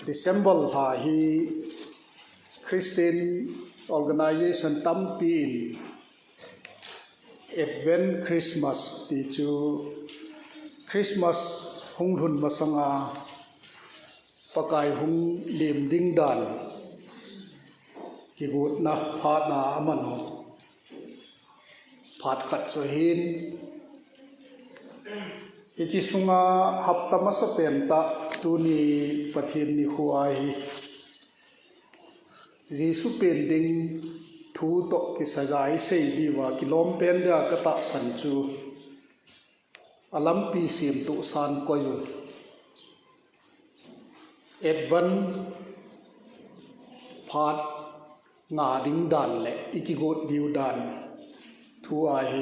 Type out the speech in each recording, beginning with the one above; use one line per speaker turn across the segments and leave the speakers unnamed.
December ha hi Christian organization tampi in Advent Christmas ti chu Christmas hung hun masanga pakai hung lim ding dan ki gut na phat na amano phat khat so hin ichi sunga hapta masa penta tuni pathin ni khuai Jesu pending thu to ki sajai sei diwa kilom pen ya kata sanchu alam pi sim tu san koyu Advan phat nga ding dan le ikigot diu dan thu ai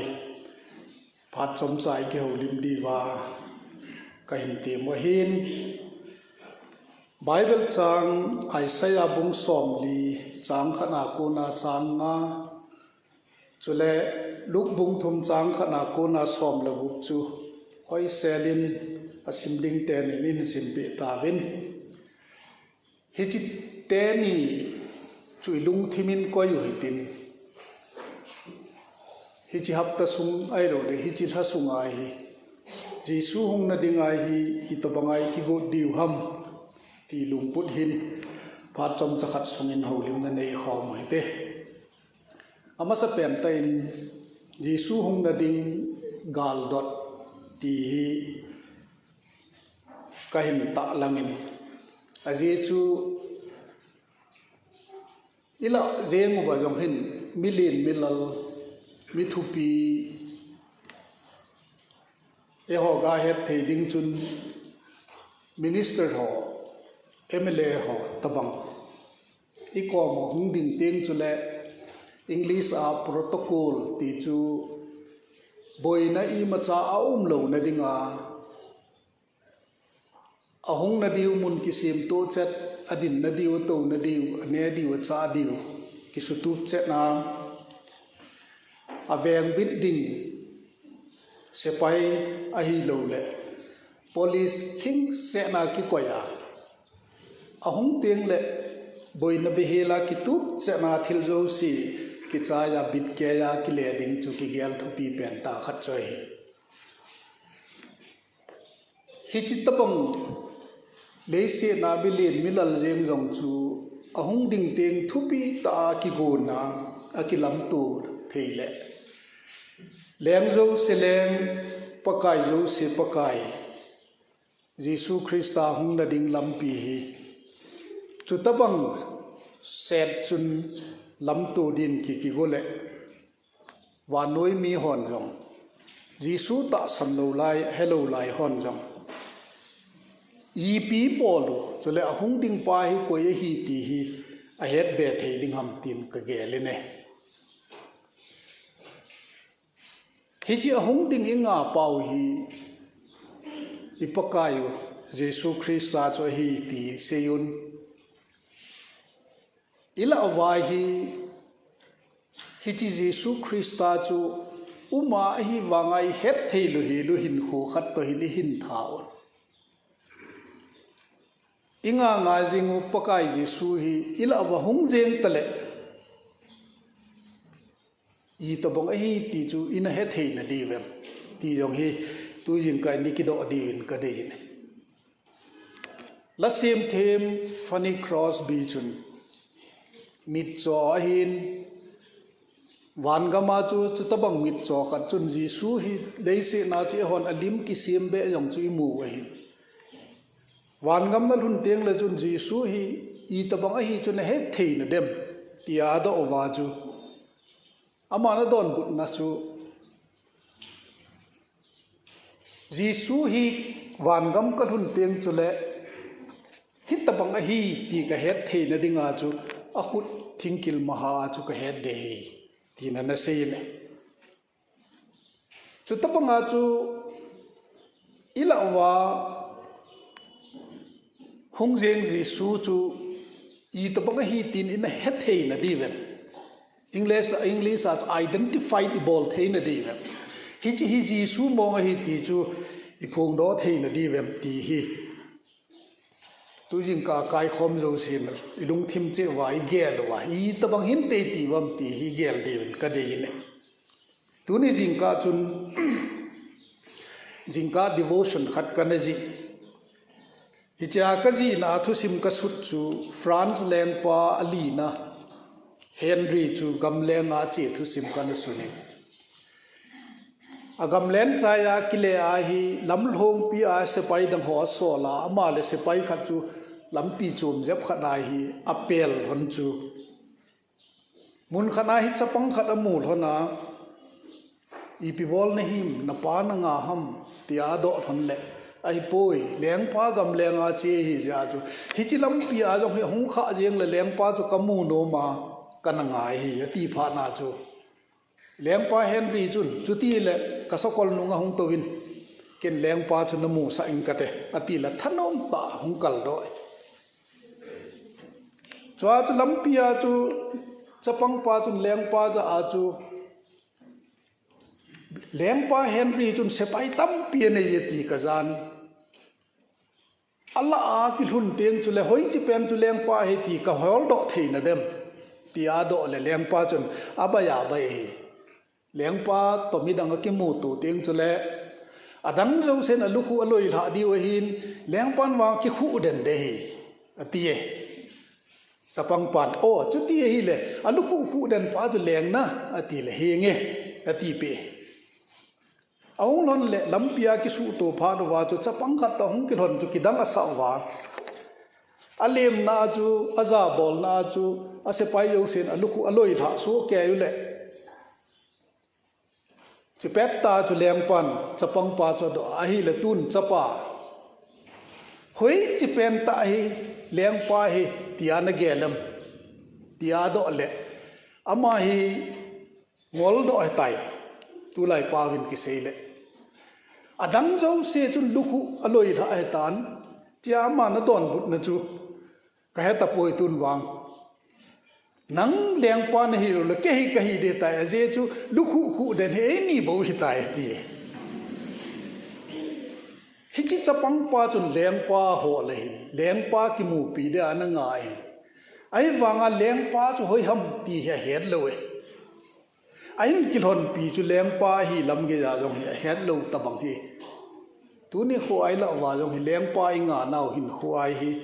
phat chom chai ke holim diwa ka hin ti mo hin Bible chang Isaiah bung som li chang khana ko na chang nga chule luk bung thum chang khana ko na som la buk chu hoi selin asim ding ten in sim pi ta win hi chi te ni chui lung thimin ko yu hitin hi chi hapta sung ai ro de hi chi tha sung ai Jesu hung na ding ai hi to bangai ki go diu ham ti lung put hin phat chom chakhat sungin holim na nei khom hi te ama sa pen ta in Jesu hung na ding gal dot ti hi kahin ta langin aje chu ila jeng wa jong hin milin milal mithupi e ho ga het thei ding chun minister ho MLA ho tabang iko mo hung ding teng chule English a protocol ti chu boina i macha lo na dinga ahung na diu mun kisim to chat adin na diu to na diu ne diu cha diu kisutu chat na aveng building sepai ahi lo le police king se na ki koya ahung teng le boina behela ki tu se na thil jo si ki cha ya bit ke ya ki le ding chu ki gel thupi pen ta khat choi hi chitapang leise na bilin milal jeng jong chu ahung ding teng thupi ta ki go na akilam tur theile leng jo se leng pakai jo se pakai Jesu Christa hung na ding lampi hi chutabang set chun lam tu din ki gole wa noi mi hon jong Jesu ta sam lo lai hello lai hon jong pi polu chule ahung ding pa hi ko ye hi ti hi a het be thei ding ham tin ka gele ne hi chi ahung ding inga pau hi ipakayu Jesu Christa cho hi ti seyun ila awai hi chi Jesu Christa chu uma hi wangai het thei lu hin khu khat to hi hin thao inga nga jingu pakai Jesu hi ila wa hung jeng tale I to bong hi ti chu ina het thei na di wem ti jong hi tu jing kai ni ki do din ka de ne la sem them funny cross bi chun mit cho hin wan gama chu tabang mit cho khat chun Jesu hi leise na chi hon alim ki sim be jong chu mu wa hi wan gam na lun teng le chun Jesu hi I tabang hi chun he thei na dem tia do wa chu amana don but na chu Jesu hi wan gam ka lun teng chule hit tabang hi ti ka het thei na dinga chu ahut thingkil maha chu ka het de tina na sei ne chu tapanga chu ilawa hung jeng Jesu chu I tapanga hi tin in het thei na diven English as identifiable thei na diven hi chi hi Jesu mo hi ti chu I phung do thei na diven ti hi tu jing ka kai khom zo sin lung thim che wai gel wa hi tabang hin te ti wam ti hi gel de ka de ne tu ni jing ka chun jing ka devotion khat kan ji hi cha ka ji na thu sim ka sut chu France leng pa ali na Henry chu gam lenga che thu sim kan su ni agam len chaya kile a hi lam hong pi a se pai dang ho so la ama le se pai khat chu lam pi chum jep khana hi apel hon chu mun khana hi chapang khat amul hona i pi bol na him na pa na nga ham tia do thon le ai poi leng pa gam lenga che hi ja chu hi chi lam pi a jong hi hong kha jeng le leng pa chu kamu no ma kan nga hi ti pha na chu leng pa Henry chun chuti le kasokol nunga hong towin ken leng pa chu namu sa ing kate ati la thanom pa hong kal do chwa chu lampia chu chapang pa chun leng pa ja a chu leng pa Henry chun sepai tam pi ne yeti ka jan alla a ki hun teng chu le hoi chi pen chu leng pa he ti ka hol do theina dem ti a do le leng pa chun abaya bai leng pa to mi dang ki mu tu teng chu le adang zo sen alu khu aloi la di wa hin leng pan wa ki khu den de hi atie chapang pan o chu ti hi le alu khu den pa chu leng na ati le he nge ati pe aung lon le lampia ki su to pha do wa chu chapang khat ta hung ki lon chu ki dang asa wa alem na chu aza bol na chu ase pai yo sen alu khu aloi la so ke yu le chu pet ta chu leng pan chapang pa chu do a hi le tun chapa hoi chi pen ta hi leng pa hi tia na gelam tia do le ama hi ngol do tai tu lai pa win ki sei le adang zo se chun lukhu aloi tha ai tan tia ma na don but na chu ka he ta poi tun wang nang leng pa na hi ro le ke hi ka hi de tai a je chu lukhu khu den he ni bo hi tai ti hi chi chapang pa chun leng pa ho le leng pa ki mu pi de an ngai ai wanga leng pa chu hoi ham ti he het lo e ain kilhon pi chu leng pa hi lam ge ja jong hi het lo ta bang hi tu ni kho ai la wa jong hi leng pa i nga naw hin kho ai hi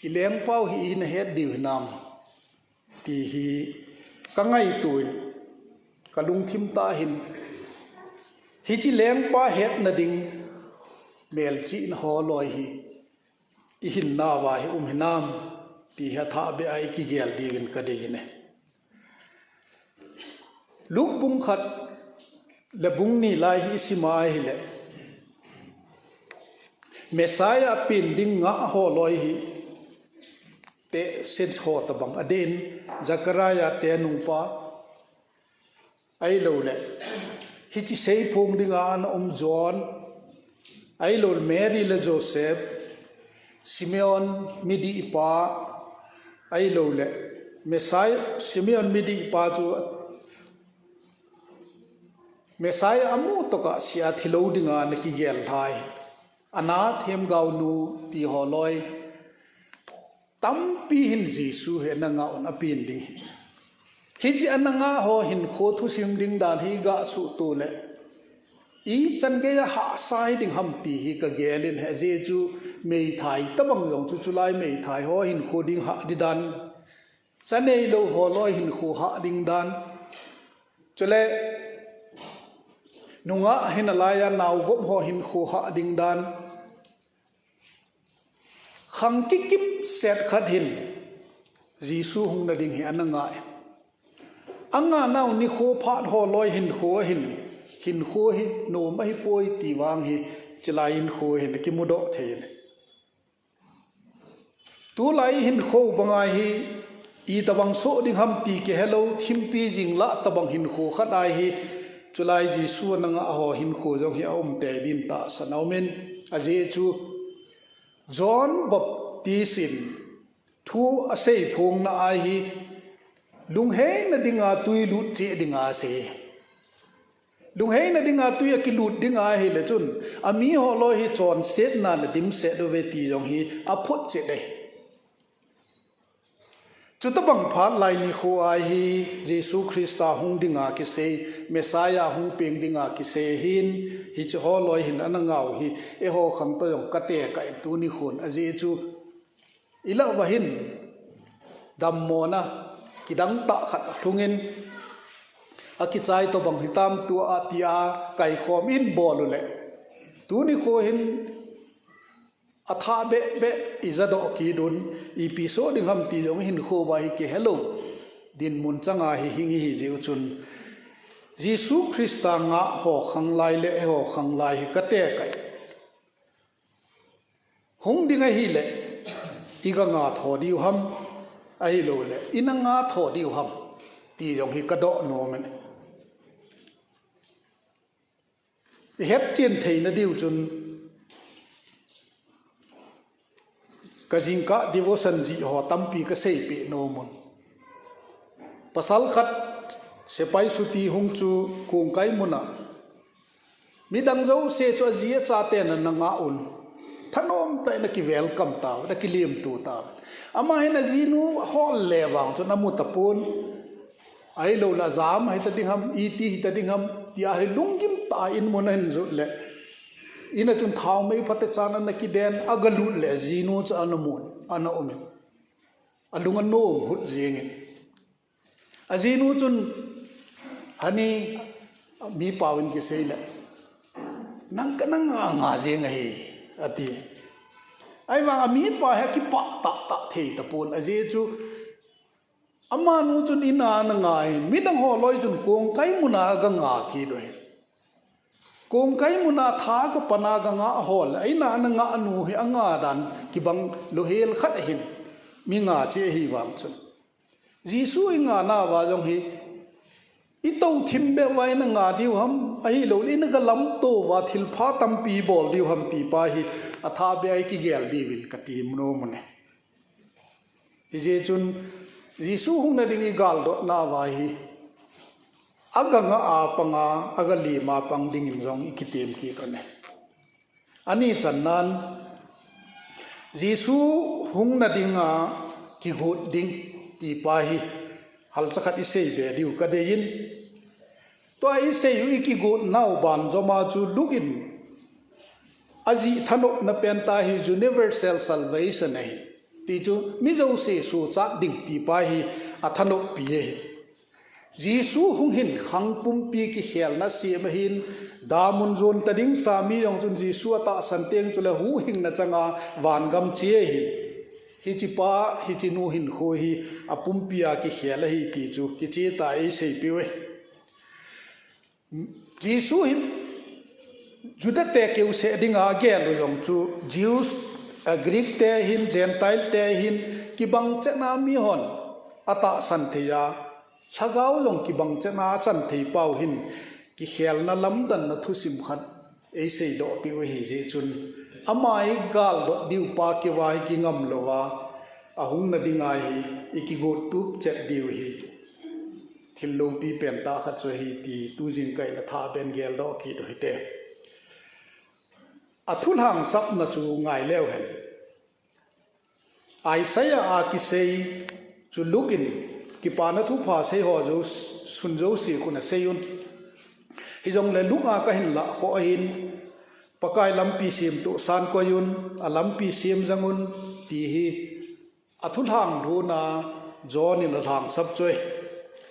i leng pau hi in het diu nam ti hi ka ngai tuin ka lung thim ta hin hi chi leng pa het na ding mel chi na ho loi hi i hin na wa hi hinam ti ha tha be ai ki gel di gen ka de ne luk bung khat le bung ni lai hi simai hi le Messiah pin ding nga ho loi hi te set ho ta bang adin Zakaria te nung pa ai lo le hi chi sei phung dinga an John ai lo Mary le Joseph Simeon midi pa ai lo le Messiah Simeon midi pa chu Messiah amu to ka sia thilo dinga na ki gel thai ana them gau nu ti holoi tampi hin Jesu he na nga on apin ding hi chi ananga ho hin kho thu sim ding dan hi ga su tu le i chan ge ha sai ding ham ti hi ka gelin he je chu mei thai tabang yong chu chulai mei thai ho hin kho ding ha di dan chanei lo ho loi hin kho ha ding dan chule nunga hin alaya naw gop ho hin kho ha ding dan khang ki kip set khat hin Jesu hung na ding hi ananga anga naw ni kho phat ho loi hin kho hi no ma hi poi ti wang hi chilai hin kho hin ki mudo thein tu lai hin kho bangai hi i tabang so ding ham ti ke hello thimpi jing la tabang hin kho khatai hi chulai Jesu nanga ho hin kho jong hi om te din ta sanaumen aje chu John Baptist thu asei phung na ai hi lung he na dinga tui lut che dinga se lung he na dinga tui ki lut dinga hi le chun ami ho lo hi chon set na na dim se do ve ti jong hi a phot che de chutabang phat lai ni kho ai hi Jesu Christa hung dinga ki se Messiah hung peng dinga ki se hin hi chu ho loi hin anangau hi e ho kham to yong kate ka tu ni khon aje chu ila wa hin dammona kidang ta khat hlungin akichai to bang hitam tu atia kai khom in bolule tu ni kho hin atha be izado ki dun episode ding ham ti yong hin kho ba hi ke hello din mun changa hi hingi hi jiu chun Jesu Christa nga ho khang lai le ho khang lai hi kate kai hung dinga hi le iga nga tho diu ham ai lo le ina nga tho diu ham ti yong hi kado no men het chen thei na diu chun kajingka devotion ji ho tampi ka sei pe no mon pasal khat sepai suti hung chu kung kai muna midang zo se cho ji cha te na nga un thanom ta na ki welcome ta na ki lim tu ta ama hena ji nu hol le wang chu namu tapun ai lo la zam hai ta ding ham iti hi ta ding ham tia hi lungkim ta in mon hen zu le ina chun thau mai phate chana na ki den agalu le jinu cha anamun ana omen alunga no hut jing ajinu chun hani mi pawin ki seile nang kanang nga jeng hi ati ai ma mi pa ha ki pa ta thei ta pon aje chu ama nu chun ina na ngai mi dang ho loi chun kong kai muna ga nga ki doi kong kai muna tha ka pana ga nga hol aina na nga anu hi anga dan ki bang lo hel khat hin mi nga che hi wang chun Jesu nga na wa jong hi i to thim be wai na nga diu ham ai lo in ga lam to wa thil pha tam pi bol diu ham ti pa hi atha be ai ki gel di win ka ti mno mone je chun Jesu hung na dingi gal do na wa hi aga nga a panga aga li ma pang ding in jong ikitem ki kane ani channan Jesu hung na dinga ki gut ding ti pa hi hal chakhat isei be diu ka dein to isei yu ki gut nau ban joma chu lugin aji thanok na penta hi universal salvation ai ti chu mi zo se su chak ding ti pa hi athanok pi he Jesu hung hin khang pum pi ki khel na si ma hin damun zon ta ding sa mi yong chun Jesu ta san teng chule hu hing na changa wan gam che hin hi chi pa hi chi nu hin kho hi apum pia ki khel hi ti chu ki che ta ei sei pi we Jesu him juda te ke se ding a ge lo yong chu Jews Greek te hin Gentile te hin ki bang chena mi hon ata san theya sagau long ki bang chena chan thei pau hin ki khel na lam dan na thu sim khat ei sei do pi we hi je chun amai gal do diu pa ki wai ki ngam lo wa ahung na dingai hi iki go tup chet diu hi thil lo pi pen ta khat cho hi ti tu jing kai na tha ben gel do ki do hi te athun hang sap na chu ngai lew hen Isaiah a ki sei chu lugin ki pa na thu pha sei ho jo sun jo si ku na seyun hi jong le lunga ka hin la kho hin pakai lampi sim tu san ko yun a lampi sim jangun ti hi athun hang thu na jon in hang sap choi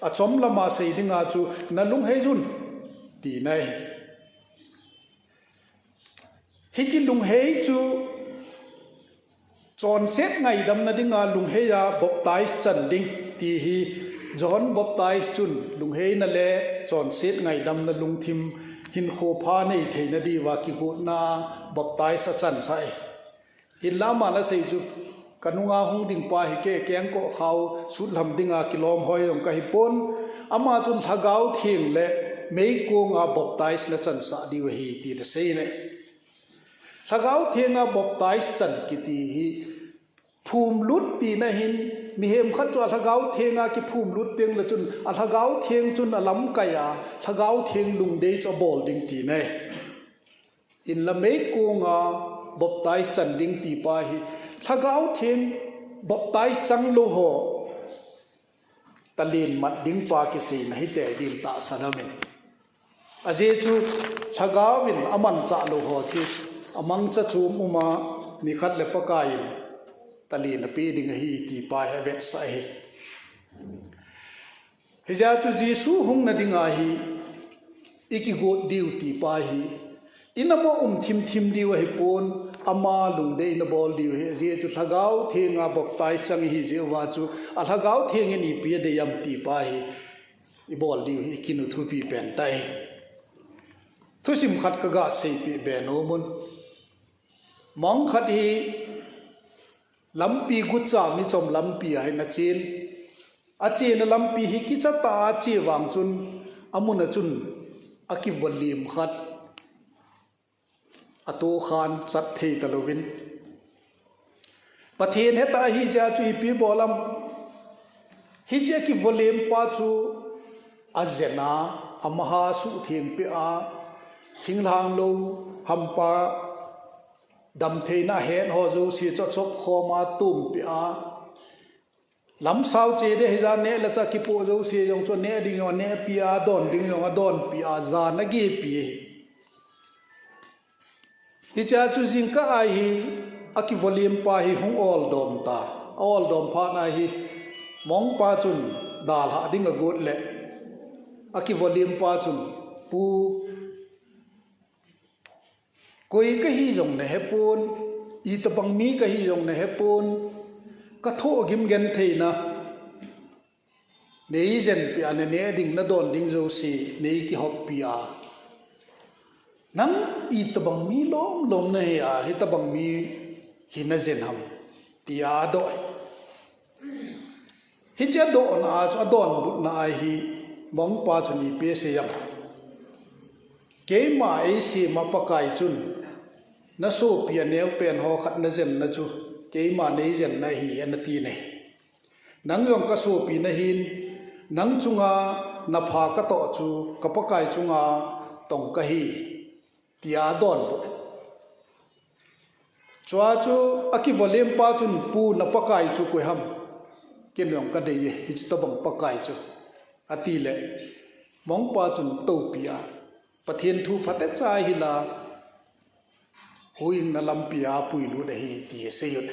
a chom lama sei dinga chu na lung he jun ti nai hi ki lung he chu chon set ngai dam na dinga lung he ya baptize chan ding ti hi John baptize chun lung he na le chon set ngai dam na lung thim hin kho pha nei thei na di wa ki go na baptize chan sai hin lama la sei chu kanunga hung ding pa hi ke keng ko khau sut lam dinga kilom hoi ong ka hi pon ama chun thagau thing le mei ko nga baptize la chan sa di hi ti da sei ne thagau thenga baptize chan ki ti hi phum lut ti na hin mi hem khat cho thagau thenga ki phum lut teng la chun a thagau theng chun alam kaya thagau theng lung dei cho bol ding ti ne in la mei ko nga baptize chan ding ti pa hi thagau theng baptize chang lo ho talin mat ding pa ki sei na hi te din ta sanamin aje chu thagawin aman cha lo ho thi amang cha chu uma ni khat le pakain talin pi ding hi ti pa he vet sa hi hija chu jisu hung na dinga hi iki go diu ti pa hi inamo thim diu hi pon ama lung de in bol diu hi je chu thagau thenga baptai chang hi je wa chu a thagau theng ni pi de yam ti pa hi i bol diu hi kinu thu pi pen tai thu sim khat ka ga sei pi be no mun mong khat hi lampi gu cha mi chom lampi hai na chen a chen lampi hi ki cha ta che wang chun amuna chun aki volume khat ato khan chat thei talovin pathen heta hi ja chu pi bolam hi je ki volume pa chu azena amaha su thing pe a thinglang lo hampa dam theina hen ho zo si cho chok khoma tum pe a lam sao che de hi ja ne la cha ki po zo si jong cho ne ding ne pi a don ding jong a don pi a za na ge pi hi cha chu jing ka ai hi aki volume pa hi hung all dom pha na hi mong pa chun dal ha ding a gut le aki volume pa chun pu koi ka hi jong ne hepon I tabang mi ka hi jong ne hepon ka tho gim gen theina nei jen pi an ne ding na don ding zo si nei ki hop pi a nang I tabang mi lom na he a hi tabang mi hi na jen ham ti a do hi che do na a don but na hi mong pa thuni pe se yam ke ma ai si ma pakai chun na so pi neu pen ho khat na jen na chu ke ma nei jen na hi an ti nei nang yom ka so pi na hin nang chunga na pha ka to chu ka pakai chunga tong ka hi tia don chua chu aki volume pa chun pu na pakai chu ko ham ken yom ka de hi chu tabang pakai chu ati le mong pa chun to pia pathian thu phate chai hi la huing na lampia pui lu de hi ti se yut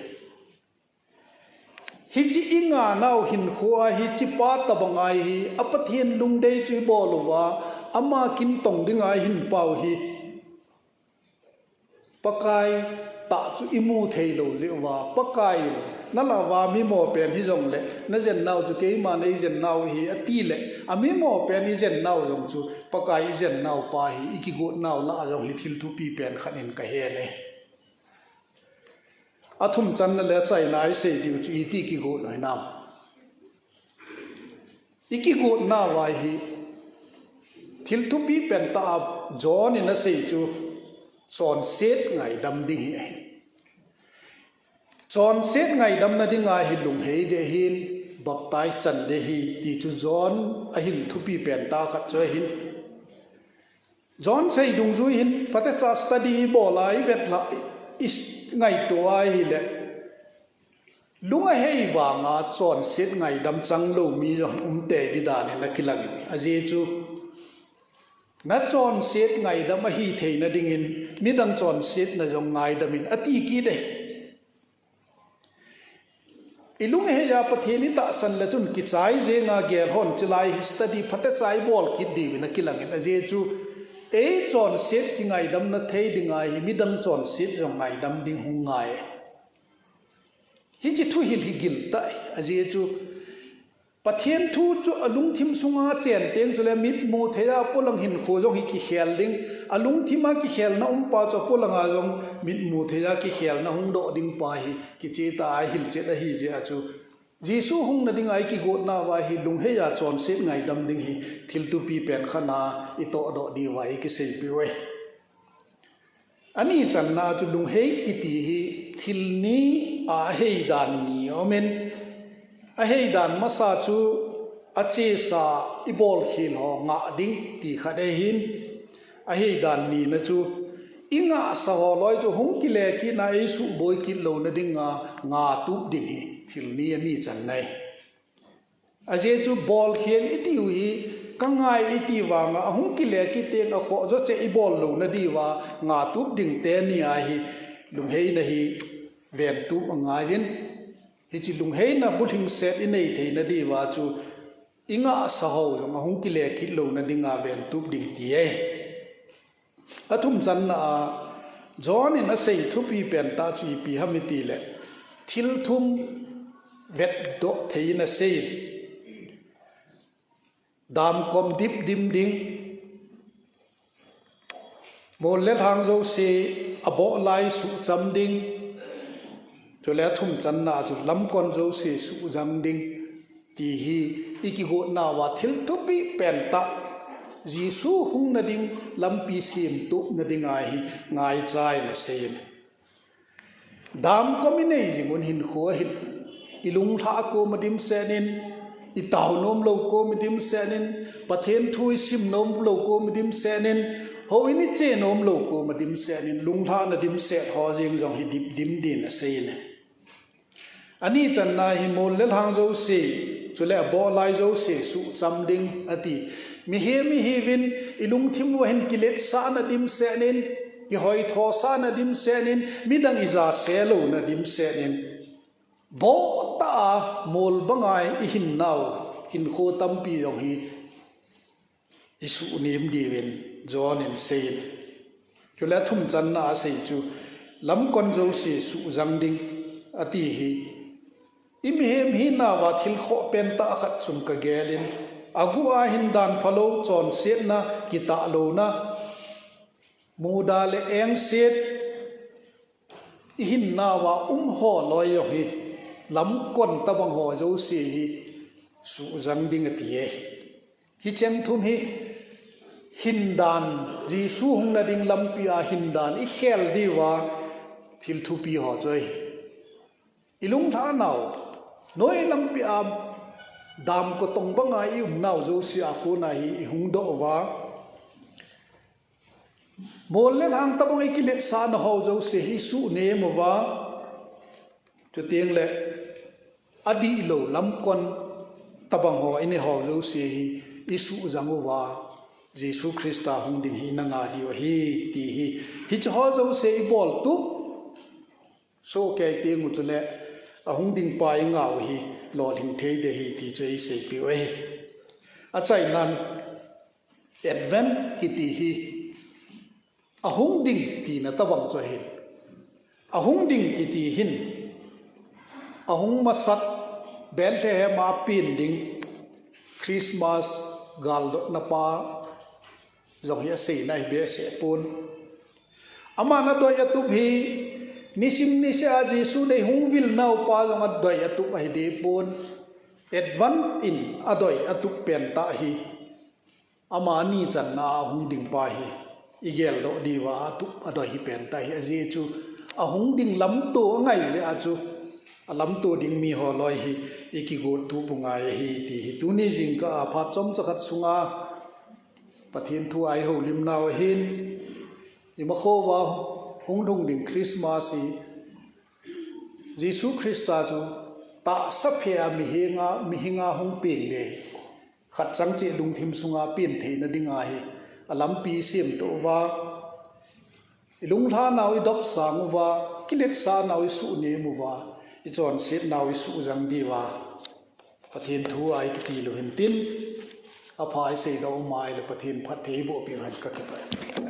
hi chi inga nau hin khua hi chi pa tabangai hi apathian lungdei chu bolwa ama kin tong dinga hin pau hi pakai ta chu imu thei lo je wa pakai na la wa mi mo pen hi jong le na jen nau chu ke ma nei jen nau hi ati le ami mo pen hi jen nau jong chu pakai jen nau pa hi iki go nau la jong hi thil thu pi pen khanin ka he ne athum chan na le chai nai se diu chu iti ki go noi nam iki go na wa hi thil thu pi pen ta jon in na se chu son set ngai dam ding hi chon set ngai dam na dinga hi lung hei de hin baptai chan de hi ti chu zon a hin thu pi pen ta khat che hin zon sei dung zu hin pate cha study bo lai vet la is ngai to ai hi le lunga hei wa nga chon set ngai dam chang lo mi te di da ne na kilang aje chu na chon set ngai dam hi thei na ding in midang chon set na jong ngai dam in ati ki de ilung he ya patheni ta san la chun ki chai je nga ger hon chilai study phate chai bol ki di na kilang in aje chu e chon set ki ngai dam na thei dinga hi midang chon set jong ngai dam ding hung ngai hi chi thu hil hi gil ta aje chu pathian thu chu alung thim sunga chen teng chule mit mo theya polang hin kho jong hi ki khel ding alung thima ki khel na pa cho polanga jong mit mo theya ki khel na hung do ding pa hi ki che ta hil che da hi je achu jisu hung na ding ai ki go na wa hi lung he ya chon set ngai dam ding hi thil tu pi pen khana I to do di wa ki sei pi we ani chan na chu lung he ki ti hi thil ni a hei dan ni omen a hei dan masa chu ache sa ibol khil ho nga ding ti khade hin a hei dan ni na chu inga sa ho loi chu hung ki le ki na ei su boi ki lo na ding nga tu ding hi thil ni ani chan nai aje chu ball khian iti wi kangai iti wanga ahung ki le ki teng a kho zo che I ball lo na di wa nga tup ding te ni a hi lung hei na hi ven tu nga jin hi chi lung hei na buling set I nei thei na di wa chu inga sa ho jong ahung ki le ki lo na dinga ven tup ding ti e athum chan na John in a say to be penta chu pi hamiti le thil thum vet do thein a say dam kom dip dim ding mol le hang zo se abo lai su cham ding to le thum chan na chu lam kon zo se su jang ding ti hi ikigo na wa thil to pi penta Jisu hung na ding lampi sim tu na ding ai ngai chai na sem dam komine jingun hin kho hin ilung tha ko madim senin itaw nom lo ko madim senin pathen thui sim nom lo ko madim senin ho ini che nom lo ko madim senin lung tha na dim set ho jing jong hi dip dim din na sein ani chan na hi mol le hang jo se chule bo lai jo se su cham ding ati mi he vin ilung thim wa hen kilet sa na dim senin ki hoi tho sa na dim senin midang iza selo na dim senin bo ta mol bangai I hin naw hin kho tam pi yong hi isu nim di wen John in sein chu la thum chan na sei chu lam kon jo se su jang ding ati hi imi hem hi na wa thil kho pen ta khat sum ka gelin agu a hindan phalo chon set na kita lo na muda le eng set hin na wa ho loi yo hi lam kon ta bang ho jo si hi su jang ding ati hi chem thum hi hindan Jisu hung na ding lam pi a hindan I khel di wa thil thu pi ho choi ilung tha naw noi lam pi am dam ko tong banga I naw jo si a ko na hi hung do wa mol le hang ta bang ki le sa na ho jo se hi su ne mo wa to tieng le adi lo lam kon ta bang ho ini ho jo se hi isu jang wa Jisu Krista hung ding hi na nga di wa hi ti hi cho jo se I bol tu so ke ti mu tu le ahung ding pai ngau hi lo hing thei de hi ti chei se pi we a chai nan advent ki ti hi ahung ding ti na tawang cho hin ahung ding ki ti hin ahung masat bel the ma pin ding Christmas gal do na pa zong ya sei nai be se pun amana do ya tu hi nisim ni se a Jisu nei hung vil nau pa jong adoi atu ai de pon advan in adoi atu pen ta hi amani chan na hung ding pa hi igel do di wa atu adoi hi pen ta hi aje chu a hung ding lam to ngai le a chu a lam to ding mi ho loi hi ikigo tu bunga hi ti hi tu ni jing ka pha chom chakhat sunga pathin thu ai ho lim naw hin ima kho wa hung dung ding Christmas hi Jisu Krista chu ta sa phia mi hinga hung pe le khat chang che dung thim sunga pin the na dinga hi alam pi sim to wa ilung tha naw I dop sang wa kilet sa naw I su ne mu wa I chon set naw I su jang di wa pathin thu ai ki ti lo hin tin a phai sei do mai le pathin phat thei bo pi han ka ka